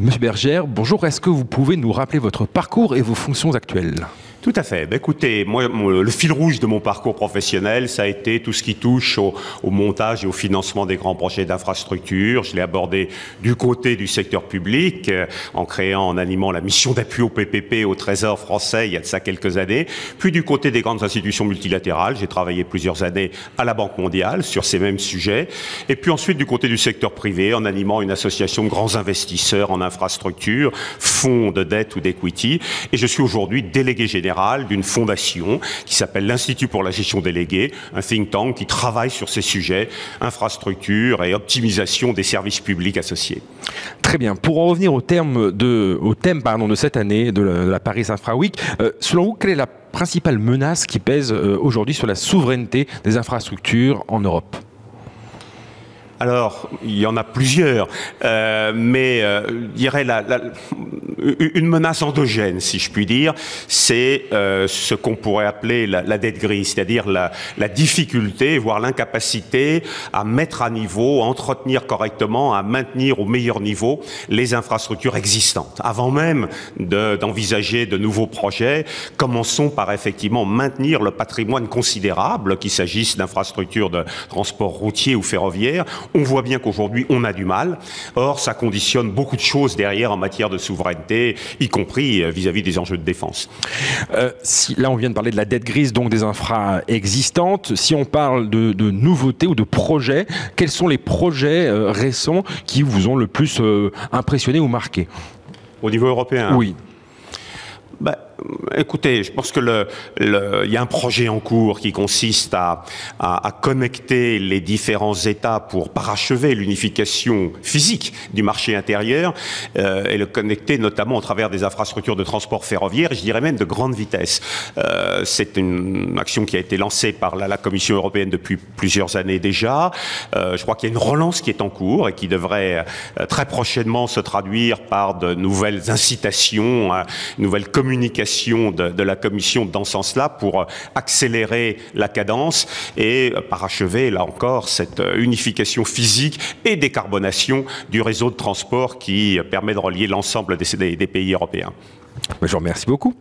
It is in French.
Monsieur Bergère, bonjour. Est-ce que vous pouvez nous rappeler votre parcours et vos fonctions actuelles? Tout à fait. Écoutez, moi, le fil rouge de mon parcours professionnel, ça a été tout ce qui touche au montage et au financement des grands projets d'infrastructure. Je l'ai abordé du côté du secteur public, en animant la mission d'appui au PPP au Trésor français il y a de ça quelques années. Puis du côté des grandes institutions multilatérales, j'ai travaillé plusieurs années à la Banque mondiale sur ces mêmes sujets. Et puis ensuite du côté du secteur privé, en animant une association de grands investisseurs en infrastructure, fonds de dette ou d'equity. Et je suis aujourd'hui délégué général d'une fondation qui s'appelle l'Institut pour la gestion déléguée, un think tank qui travaille sur ces sujets, infrastructure et optimisation des services publics associés. Très bien. Pour en revenir au thème de cette année, de la Paris Infra Week, selon vous, quelle est la principale menace qui pèse aujourd'hui sur la souveraineté des infrastructures en Europe ? Alors, il y en a plusieurs, mais je dirais une menace endogène, si je puis dire, c'est ce qu'on pourrait appeler la dette grise, c'est-à-dire la difficulté, voire l'incapacité à mettre à niveau, à entretenir correctement, à maintenir au meilleur niveau les infrastructures existantes. Avant même d'envisager de nouveaux projets, commençons par effectivement maintenir le patrimoine considérable, qu'il s'agisse d'infrastructures de transport routier ou ferroviaire. On voit bien qu'aujourd'hui, on a du mal. Or, ça conditionne beaucoup de choses derrière en matière de souveraineté, y compris vis-à-vis des enjeux de défense. Là, on vient de parler de la dette grise, donc des infras existantes. Si on parle de nouveautés ou de projets, quels sont les projets récents qui vous ont le plus impressionné ou marqué? Au niveau européen? Oui. Écoutez, je pense que il y a un projet en cours qui consiste à connecter les différents États pour parachever l'unification physique du marché intérieur et le connecter notamment au travers des infrastructures de transport ferroviaire, et je dirais même de grande vitesse. C'est une action qui a été lancée par la Commission européenne depuis plusieurs années déjà. Je crois qu'il y a une relance qui est en cours et qui devrait très prochainement se traduire par de nouvelles incitations, une nouvelle communication de la Commission dans ce sens-là pour accélérer la cadence et parachever, là encore, cette unification physique et décarbonation du réseau de transport qui permet de relier l'ensemble des pays européens. Je vous remercie beaucoup.